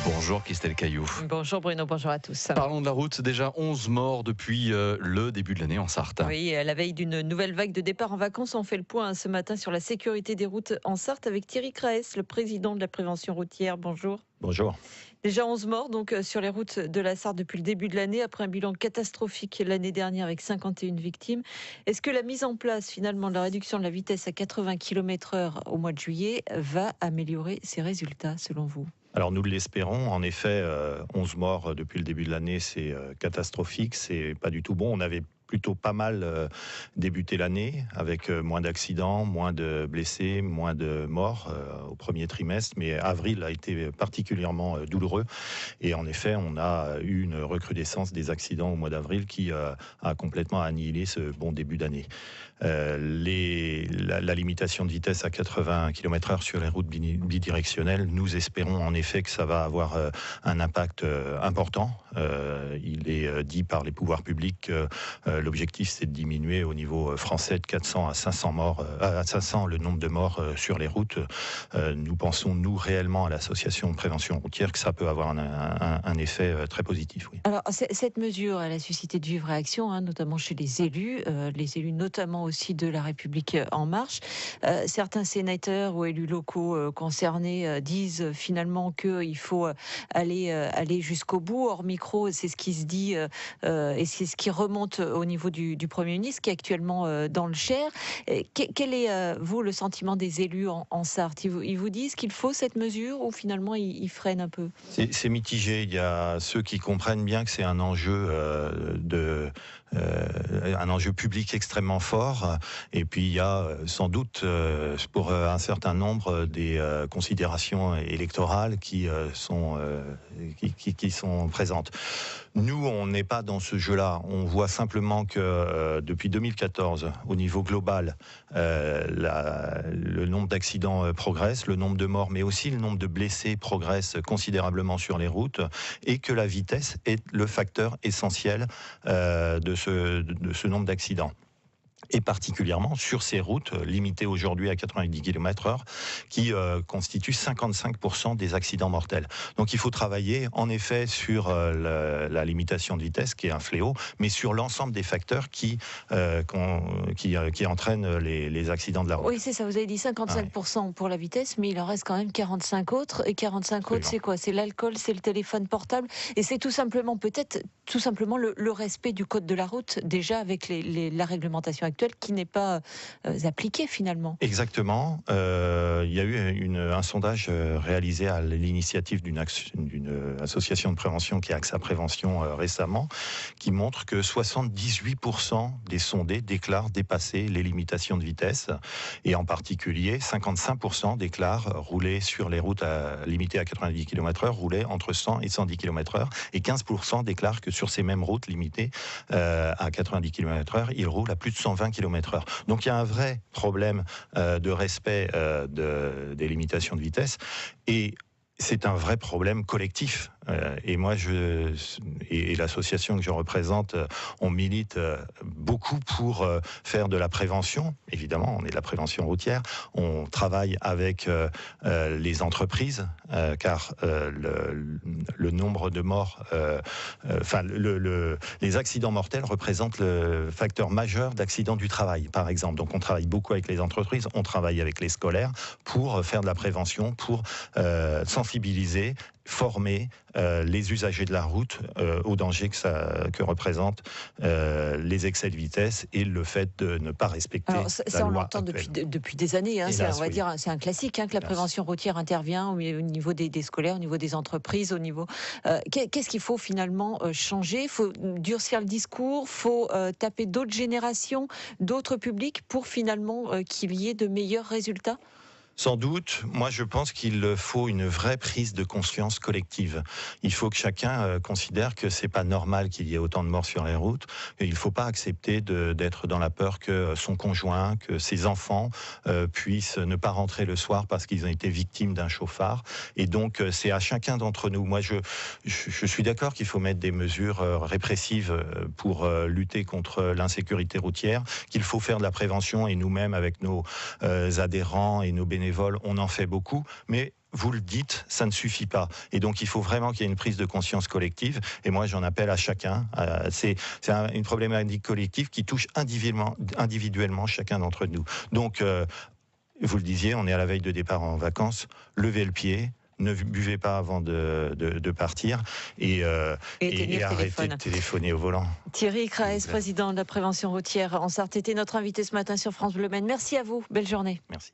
Bonjour Christelle Caillou. Bonjour Bruno, bonjour à tous. Parlons de la route, déjà 11 morts depuis le début de l'année en Sarthe. Oui, à la veille d'une nouvelle vague de départ en vacances, on fait le point ce matin sur la sécurité des routes en Sarthe avec Thierry Craes, le président de la prévention routière. Bonjour. Bonjour. Déjà 11 morts donc sur les routes de la Sarthe depuis le début de l'année, après un bilan catastrophique l'année dernière avec 51 victimes. Est-ce que la mise en place finalement de la réduction de la vitesse à 80 km/h au mois de juillet va améliorer ces résultats selon vous ? Alors nous l'espérons, en effet, 11 morts depuis le début de l'année, c'est catastrophique, c'est pas du tout bon. On avait plutôt pas mal débuté l'année avec moins d'accidents, moins de blessés, moins de morts au premier trimestre, mais avril a été particulièrement douloureux et en effet on a eu une recrudescence des accidents au mois d'avril qui a complètement annihilé ce bon début d'année. La limitation de vitesse à 80 km/h sur les routes bidirectionnelles, nous espérons en effet que ça va avoir un impact important. Il est dit par les pouvoirs publics que l'objectif, c'est de diminuer au niveau français de 400 à 500 morts, à 500 le nombre de morts sur les routes. Nous pensons, nous, réellement à l'association de prévention routière, que ça peut avoir un effet très positif. Oui. Alors, cette mesure, elle a suscité de vives réactions, notamment chez les élus notamment aussi de La République En Marche. Certains sénateurs ou élus locaux concernés disent finalement qu'il faut aller jusqu'au bout. Hors micro, c'est ce qui se dit et c'est ce qui remonte au niveau du Premier ministre qui est actuellement dans le Cher. Quel est, vous, le sentiment des élus en Sarthe ? Ils vous disent qu'il faut cette mesure ou finalement ils freinent un peu ? C'est mitigé. Il y a ceux qui comprennent bien que c'est un enjeu un enjeu public extrêmement fort. Et puis il y a sans doute pour un certain nombre des considérations électorales qui sont présentes. Nous, on n'est pas dans ce jeu-là. On voit simplement que depuis 2014, au niveau global, le nombre d'accidents progresse, le nombre de morts, mais aussi le nombre de blessés progresse considérablement sur les routes, et que la vitesse est le facteur essentiel de ce nombre d'accidents. Et particulièrement sur ces routes limitées aujourd'hui à 90 km/h qui constituent 55% des accidents mortels. Donc il faut travailler en effet sur la limitation de vitesse qui est un fléau, mais sur l'ensemble des facteurs qui entraînent les accidents de la route. Oui, c'est ça, vous avez dit 55% pour la vitesse, mais il en reste quand même 45 autres. Et 45 autres, c'est quoi ? C'est l'alcool, c'est le téléphone portable, et c'est tout simplement le respect du code de la route, déjà avec la réglementation actuelle qui n'est pas appliquée finalement. Exactement. Il y a eu un sondage réalisé à l'initiative d'une association de prévention qui est AXA Prévention récemment, qui montre que 78% des sondés déclarent dépasser les limitations de vitesse, et en particulier 55% déclarent rouler sur les routes limitées à 90 km/h, rouler entre 100 et 110 km/h, et 15% déclarent que sur ces mêmes routes limitées à 90 km/h, ils roulent à plus de 120 km/h. Donc il y a un vrai problème de respect des limitations de vitesse, et c'est un vrai problème collectif. Et moi, et l'association que je représente, on milite beaucoup pour faire de la prévention. Évidemment, on est de la prévention routière. On travaille avec les entreprises, car le nombre de morts, les accidents mortels représentent le facteur majeur d'accidents du travail, par exemple. Donc, on travaille beaucoup avec les entreprises, on travaille avec les scolaires pour faire de la prévention, pour sensibiliser, former les usagers de la route au danger que représentent les excès de vitesse et le fait de ne pas respecter la loi. On l'entend depuis des années. C'est un classique que la prévention routière intervient au niveau des scolaires, au niveau des entreprises, au niveau. Qu'est-ce qu'il faut finalement changer ? Il faut durcir le discours, il faut taper d'autres générations, d'autres publics pour finalement qu'il y ait de meilleurs résultats ? Sans doute. Moi, je pense qu'il faut une vraie prise de conscience collective. Il faut que chacun considère que c'est pas normal qu'il y ait autant de morts sur les routes. Et il faut pas accepter d'être dans la peur que son conjoint, que ses enfants puissent ne pas rentrer le soir parce qu'ils ont été victimes d'un chauffard. Et donc, c'est à chacun d'entre nous. Moi, je suis d'accord qu'il faut mettre des mesures répressives pour lutter contre l'insécurité routière, qu'il faut faire de la prévention, et nous-mêmes, avec nos adhérents et nos bénévoles, on en fait beaucoup, mais vous le dites, ça ne suffit pas. Et donc, il faut vraiment qu'il y ait une prise de conscience collective. Et moi, j'en appelle à chacun. C'est une problématique collective qui touche individuellement chacun d'entre nous. Donc, vous le disiez, on est à la veille de départ en vacances. Levez le pied. Ne buvez pas avant de partir et arrêtez de téléphoner au volant. Thierry Craes, président de la prévention routière en Sarthe, était notre invité ce matin sur France Bleu Maine. Merci à vous. Belle journée. Merci.